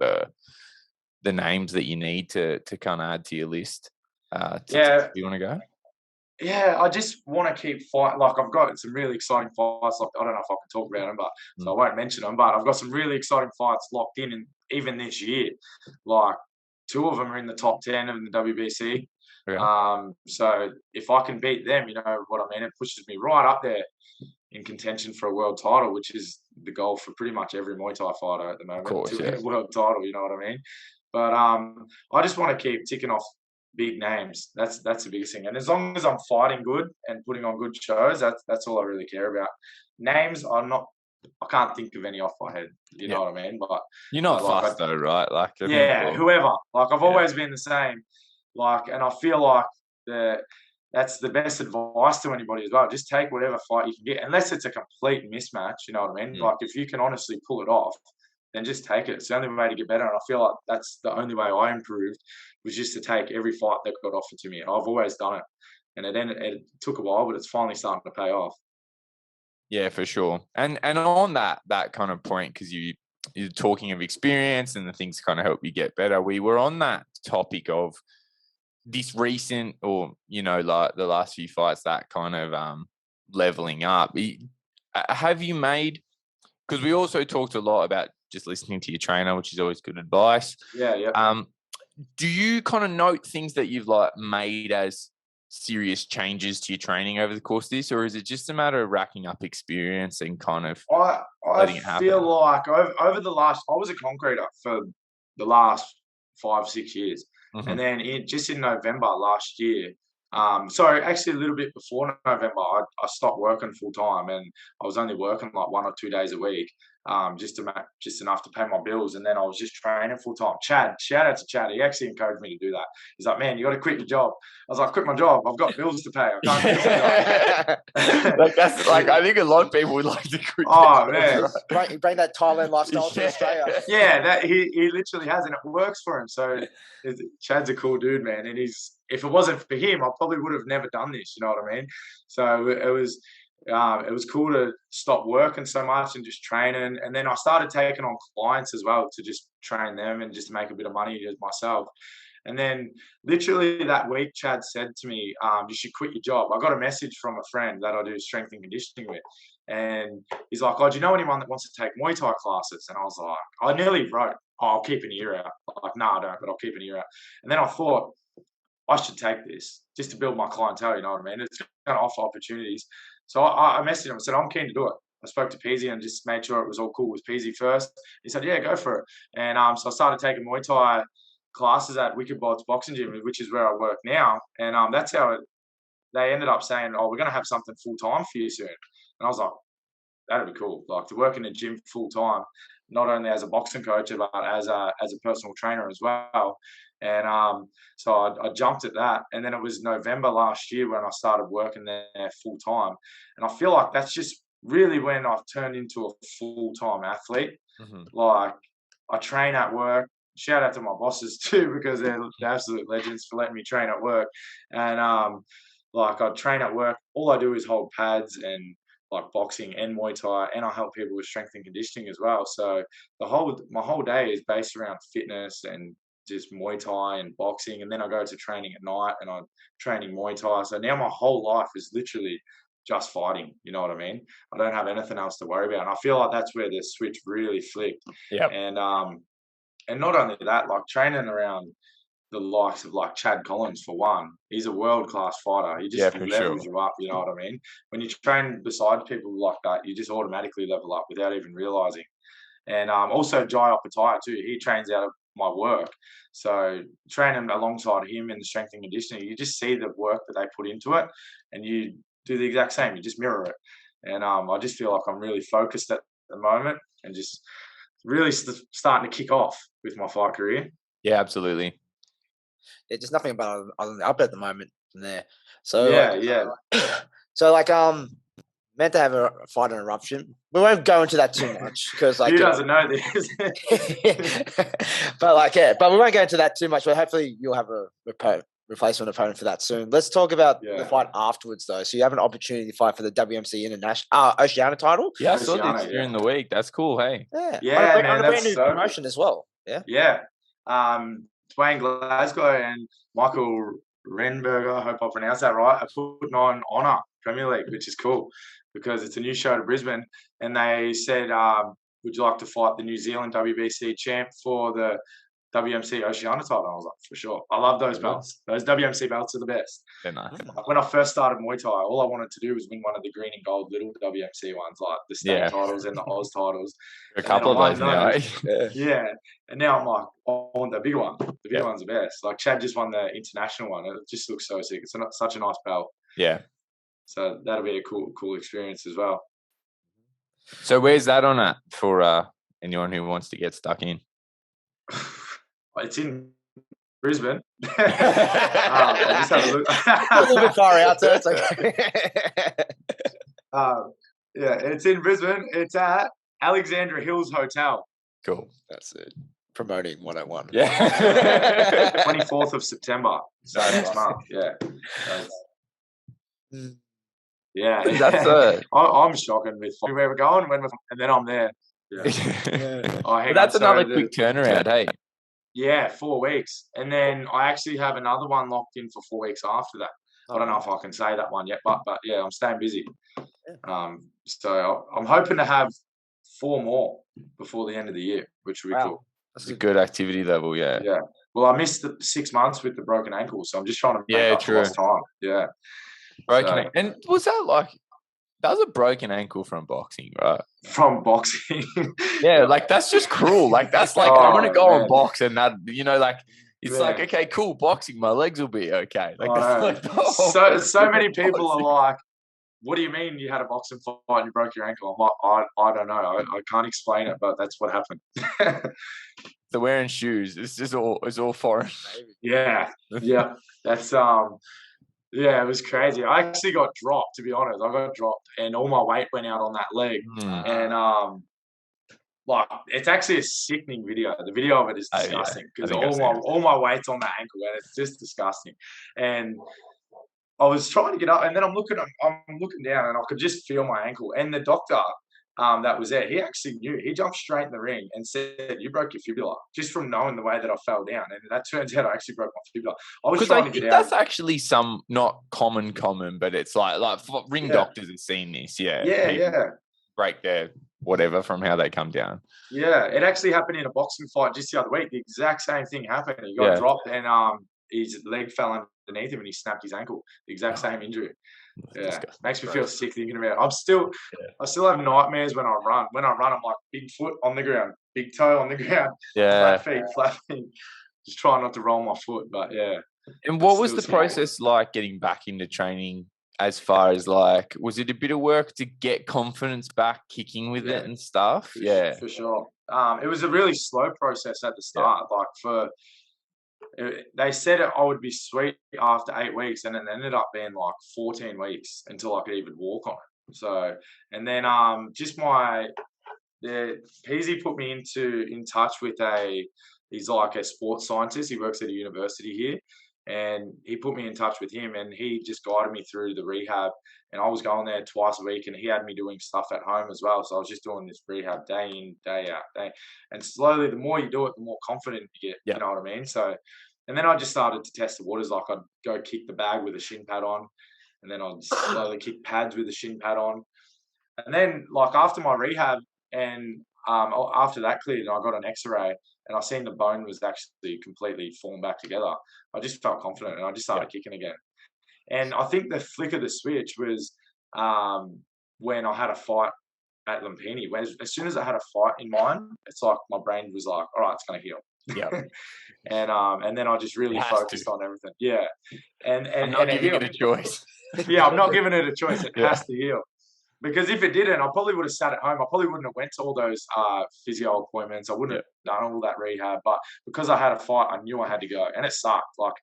S2: the names that you need to kind of add to your list? Do you want to go?
S4: Yeah, I just want to keep fighting. Like, I've got some really exciting fights. Like, I don't know if I can talk about them, but so I won't mention them. But I've got some really exciting fights locked in, and even this year, like 2 of them are in the top 10 of the WBC.
S2: Okay.
S4: So if I can beat them, you know what I mean, it pushes me right up there in contention for a world title, which is the goal for pretty much every Muay Thai fighter at the moment,
S2: course,
S4: to
S2: yeah.
S4: win a world title. You know what I mean? But I just want to keep ticking off big names. That's the biggest thing. And as long as I'm fighting good and putting on good shows, that's all I really care about. Names are not. I can't think of any off my head. You know what I mean? But
S2: you're not
S4: like,
S2: fast though, right? Like,
S4: whoever. Like, I've always been the same. Like, and I feel like that's the best advice to anybody as well. Just take whatever fight you can get, unless it's a complete mismatch. You know what I mean? Like, if you can honestly pull it off, then just take it. It's the only way to get better. And I feel like that's the only way I improved, was just to take every fight that got offered to me. And I've always done it. And it took a while, but it's finally starting to pay off.
S2: Yeah, for sure. And on that kind of point, because you're talking of experience and the things kind of help you get better. We were on that topic of this recent, or like the last few fights, that kind of leveling up. Have you made? Because we also talked a lot about just listening to your trainer, which is always good advice.
S4: Yeah.
S2: Do you kind of note things that you've like made as serious changes to your training over the course of this, or is it just a matter of racking up experience and kind of letting it happen?
S4: I feel like over the last, I was a concreter for the last 5-6 years.
S2: Mm-hmm.
S4: And then just in November last year, sorry, actually a little bit before November, I stopped working full time, and I was only working like 1 or 2 days a week, just enough to pay my bills. And then I was just training full time. Chad, shout out to Chad. He actually encouraged me to do that. He's like, man, you got to quit your job. I was like, quit my job. I've got bills to pay. I can't quit my job.
S2: Like, that's like, I think a lot of people would like to quit.
S4: Oh man,
S3: right. Bring that Thailand lifestyle to Australia.
S4: Yeah, that he literally has, and it works for him. So Chad's a cool dude, man. And if it wasn't for him, I probably would have never done this. You know what I mean? So it was cool to stop working so much and just training. And then I started taking on clients as well to just train them and just make a bit of money myself. And then literally that week, Chad said to me, you should quit your job. I got a message from a friend that I do strength and conditioning with. And he's like, oh, do you know anyone that wants to take Muay Thai classes? And I was like, I nearly wrote, oh, I'll keep an ear out. Like, no, I don't, but I'll keep an ear out. And then I thought, I should take this just to build my clientele, you know what I mean? It's going to offer opportunities. So I messaged him and said, I'm keen to do it. I spoke to Pease and just made sure it was all cool with Pease first. He said, yeah, go for it. And so I started taking Muay Thai classes at Wicked Bolts Boxing Gym, which is where I work now. And that's how they ended up saying, oh, we're going to have something full-time for you soon. And I was like, that'd be cool. Like, to work in a gym full-time, not only as a boxing coach, but as a personal trainer as well. And so I jumped at that. And then it was November last year when I started working there full-time. And I feel like that's just really when I've turned into a full-time athlete. Mm-hmm. Like, I train at work. Shout out to my bosses too, because they're absolute legends for letting me train at work. And like, I train at work. All I do is hold pads and like boxing and Muay Thai, and I help people with strength and conditioning as well. So my whole day is based around fitness and just Muay Thai and boxing. And then I go to training at night and I'm training Muay Thai. So now my whole life is literally just fighting. You know what I mean? I don't have anything else to worry about. And I feel like that's where the switch really flipped.
S2: Yeah.
S4: And not only that, like training around the likes of like Chad Collins, for one, he's a world-class fighter. He just levels you up, you know what I mean? When you train beside people like that, you just automatically level up without even realizing. And also Jai Opataya too, he trains out of my work. So training alongside him in the strength and conditioning, you just see the work that they put into it and you do the exact same. You just mirror it. And I just feel like I'm really focused at the moment and just really starting to kick off with my fight career.
S2: Yeah, absolutely.
S3: Yeah, just nothing about other than up at the moment from there. So
S4: yeah.
S3: So like meant to have a fight on Eruption. We won't go into that too much because like
S4: Who doesn't know this?
S3: but we won't go into that too much. But hopefully you'll have a replacement opponent for that soon. Let's talk about the fight afterwards, though. So you have an opportunity to fight for the WMC International Oceania title.
S2: Yeah, I saw this during the week. That's cool. Hey,
S4: yeah, man,
S3: on a brand new
S4: so
S3: promotion as well.
S4: Yeah. Dwayne Glasgow and Michael Renberger, I hope I pronounced that right, are putting on Honour Premier League, which is cool because it's a new show to Brisbane. And they said, would you like to fight the New Zealand WBC champ for the WMC Oceania title? I was like, for sure. I love those belts. Those WMC belts are the best.
S2: they're nice.
S4: When I first started Muay Thai, all I wanted to do was win one of the green and gold little WMC ones, like the state titles and the Oz titles.
S2: A couple of those now.
S4: Yeah. And now I'm like, I want the bigger one. The bigger one's the best. Like Chad just won the international one. It just looks so sick. It's such a nice belt. Yeah. So that'll be a cool experience as well.
S2: So where's that on at for anyone who wants to get stuck in?
S4: It's in Brisbane. I'll just have a look.
S3: A little bit far out, so it's okay.
S4: It's in Brisbane. It's at Alexandra Hills Hotel.
S2: Cool.
S3: That's it. Promoting 101.
S4: Yeah. 24th of September. So next month. Yeah. Yeah.
S2: That's
S4: I'm shocking with where we're going and then I'm there. Yeah.
S2: That's another quick turnaround, hey.
S4: Yeah, 4 weeks. And then I actually have another one locked in for 4 weeks after that. I don't know if I can say that one yet, but yeah, I'm staying busy. So I'm hoping to have 4 more before the end of the year, which would be cool.
S2: That's a good activity level, yeah.
S4: Yeah. Well, I missed the 6 months with the broken ankle, so I'm just trying to make up for lost time. Yeah.
S2: Broken ankle. And was that like, that was a broken ankle from boxing, right?
S4: From boxing.
S2: Yeah, like that's just cruel. Like that's like I'm gonna go and box and that, like it's like, okay, cool, boxing, my legs will be okay. Like,
S4: so many people are like, what do you mean you had a boxing fight and you broke your ankle? I'm like, I don't know. I can't explain it, but that's what happened.
S2: So wearing shoes, it's all foreign.
S4: Yeah. That's yeah, it was crazy. I actually got dropped, to be honest. I got dropped and all my weight went out on that leg. And like it's actually a sickening video. The video of it is disgusting because all my weight's on that ankle and it's just disgusting. And I was trying to get up and then I'm looking down and I could just feel my ankle. And the doctor that was there, he actually knew. He jumped straight in the ring and said, "You broke your fibula," just from knowing the way that I fell down. And that turns out I actually broke my fibula. I was trying to get out.
S2: That's actually some not common, but it's like ring doctors have seen this. Yeah. Break their whatever from how they come down.
S4: Yeah, it actually happened in a boxing fight just the other week. The exact same thing happened. He got dropped and his leg fell underneath him and he snapped his ankle. The exact same injury. Yeah, makes me feel sick thinking about it. I still have nightmares when I run. When I run, I'm like big foot on the ground, big toe on the ground, flat feet. Just trying not to roll my foot, but yeah.
S2: And what was the process like getting back into training? As far as like, was it a bit of work to get confidence back, kicking with it and stuff?
S4: For sure. It was a really slow process at the start. Like they said I would be sweet after 8 weeks, and it ended up being like 14 weeks until I could even walk on it. So, and then Peasy put me in touch with he's like a sports scientist. He works at a university here. And he put me in touch with him and he just guided me through the rehab. And I was going there twice a week and he had me doing stuff at home as well. So I was just doing this rehab day in, day out. And slowly, the more you do it, the more confident you get. You know what I mean? So, and then I just started to test the waters. Like I'd go kick the bag with a shin pad on. And then I'd slowly kick pads with a shin pad on. And then like after my rehab and after that cleared, I got an X-ray. And I seen the bone was actually completely fallen back together. I just felt confident and I just started kicking again. And I think the flick of the switch was when I had a fight at Lumpinee. As soon as I had a fight in mind, it's like my brain was like, all right, it's going to heal.
S2: Yeah.
S4: And then I just really focused on everything. Yeah. And
S2: not giving it a choice.
S4: Yeah, I'm not giving it a choice. It has to heal. Because if it didn't, I probably would have sat at home. I probably wouldn't have went to all those physio appointments. I wouldn't have done all that rehab. But because I had a fight, I knew I had to go. And it sucked. Like,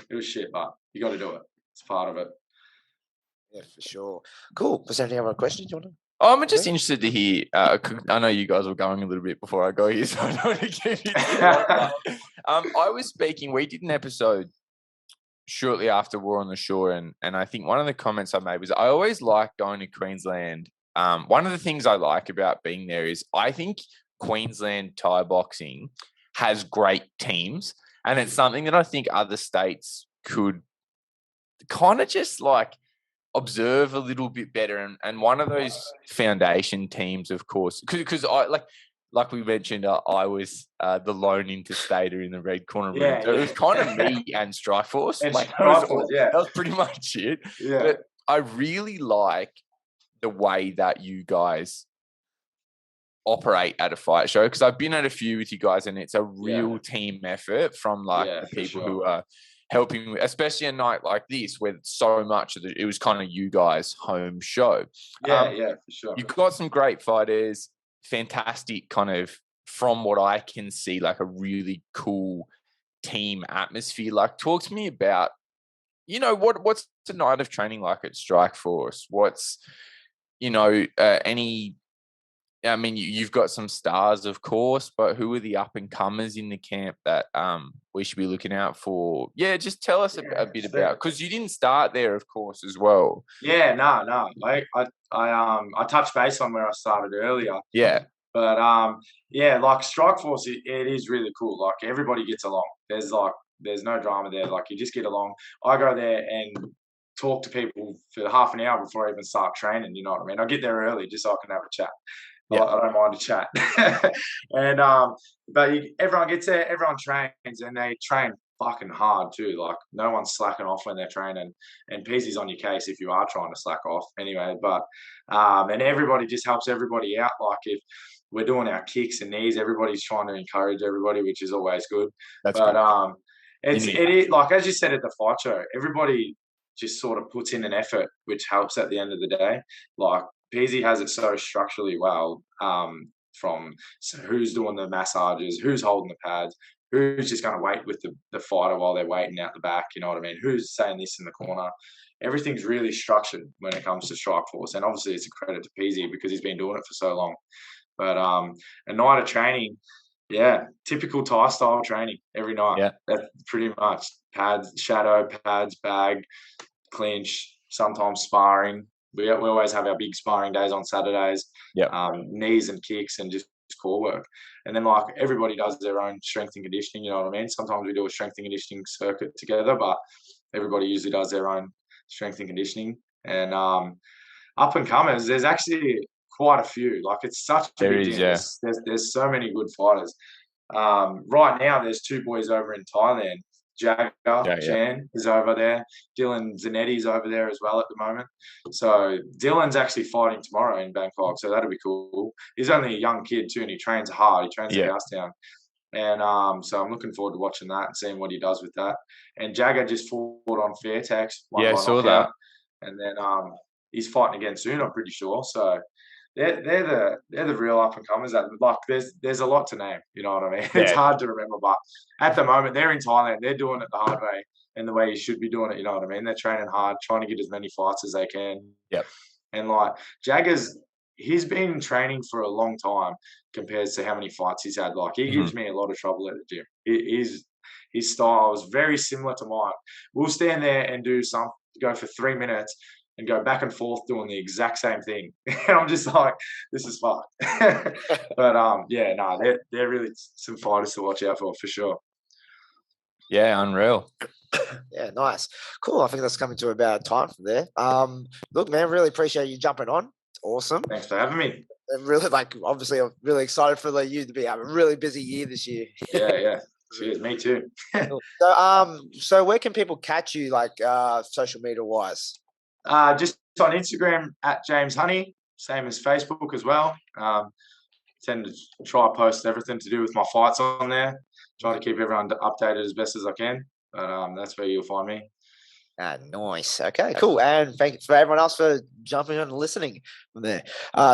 S4: it was shit, but you got to do it. It's part of it.
S3: Yeah, for sure. Cool. Was there any other questions you want to?
S2: Oh, I'm just interested to hear. I know you guys were going a little bit before I go here, so I don't want to keep you too long. But, I was speaking. We did an episode shortly after War on the Shore, and I think one of the comments I made was I always like going to Queensland. One of the things I like about being there is I think Queensland Thai boxing has great teams, and it's something that I think other states could kind of just like observe a little bit better. And one of those foundation teams, of course, because I like we mentioned, I was the lone interstater in the red corner room. So it was kind of me and Strikeforce.
S4: And
S2: Like
S4: Strikeforce,
S2: that was pretty much it.
S4: Yeah.
S2: But I really like the way that you guys operate at a fight show, because I've been at a few with you guys, and it's a real team effort from like the people who are helping, especially a night like this where so much of it was kind of you guys' home show.
S4: Yeah, for sure.
S2: You've got some great fighters, fantastic kind of, from what I can see, like a really cool team atmosphere. Like, talk to me about, what's the night of training like at Strikeforce? What's, I mean, you've got some stars, of course, but who are the up and comers in the camp that we should be looking out for? Yeah, just tell us a bit about, because you didn't start there, of course, as well.
S4: Yeah, no. Like I touched base on where I started earlier.
S2: Yeah.
S4: But like Strikeforce, it is really cool. Like, everybody gets along. There's no drama there. Like, you just get along. I go there and talk to people for half an hour before I even start training. You know what I mean? I get there early just so I can have a chat. Yeah. I don't mind a chat. And but everyone gets there, everyone trains, and they train fucking hard too. Like, no one's slacking off when they're training, and Peasy's on your case if you are trying to slack off anyway. But and everybody just helps everybody out. Like, if we're doing our kicks and knees, everybody's trying to encourage everybody, which is always good.
S2: That's
S4: but
S2: good.
S4: it is like, as you said at the fight show, everybody just sort of puts in an effort, which helps at the end of the day. Like, Peasy has it so structurally well, from who's doing the massages, who's holding the pads, who's just going to wait with the fighter while they're waiting out the back, you know what I mean? Who's saying this in the corner? Everything's really structured when it comes to Strikeforce. And obviously it's a credit to Peasy because he's been doing it for so long. But a night of training, typical Thai style training every night. Yeah. That's pretty much pads, shadow, pads, bag, clinch, sometimes sparring. We always have our big sparring days on Saturdays. Knees and kicks and just core work. And then, like, everybody does their own strength and conditioning, you know what I mean? Sometimes we do a strength and conditioning circuit together, but everybody usually does their own strength and conditioning. And up and comers, there's actually quite a few. Like, it's such a big deal. There's so many good fighters. Right now, there's two boys over in Thailand. Jagger Chan is over there. Dylan Zanetti's over there as well at the moment. So Dylan's actually fighting tomorrow in Bangkok, so that'll be cool. He's only a young kid too, and he trains hard. He trains the house down. And so I'm looking forward to watching that and seeing what he does with that. And Jagger just fought on Fairtex.
S2: I saw that.
S4: And then he's fighting again soon, I'm pretty sure. So they're the real up and comers. That, like, there's a lot to name. You know what I mean? Yeah. It's hard to remember, but at the moment they're in Thailand. They're doing it the hard way and the way you should be doing it. You know what I mean? They're training hard, trying to get as many fights as they can.
S2: Yep.
S4: And like Jagger's, he's been training for a long time compared to how many fights he's had. Like, he gives me a lot of trouble at the gym. His style is very similar to mine. We'll stand there and go for 3 minutes and go back and forth doing the exact same thing. And I'm just like, this is fun. But they're really some fighters to watch out for sure.
S2: Yeah, unreal.
S3: Yeah, nice. Cool. I think that's coming to about time from there. Look, man, really appreciate you jumping on. It's awesome.
S4: Thanks for having me.
S3: And really, obviously, I'm really excited for you to be having a really busy year this year.
S4: Yeah. Cheers, me too.
S3: So where can people catch you, social media wise?
S4: Just on Instagram at James Honey, same as Facebook as well. Tend to try to post everything to do with my fights on there. Try to keep everyone updated as best as I can. But that's where you'll find me.
S3: Nice. Okay, cool. And thank you for everyone else for jumping on and listening from there.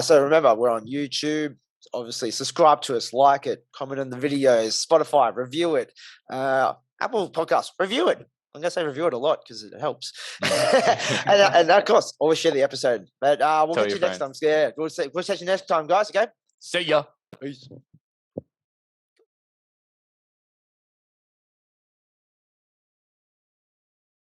S3: So remember, we're on YouTube. Obviously, subscribe to us, like it, comment on the videos, Spotify, review it, Apple Podcasts, review it. I'm going to say review it a lot because it helps. and of course, always share the episode. But we'll
S2: Tell
S3: get you
S2: your
S3: next time.
S2: friends.
S3: Yeah, we'll catch you next time, guys. Okay.
S2: See ya.
S3: Peace.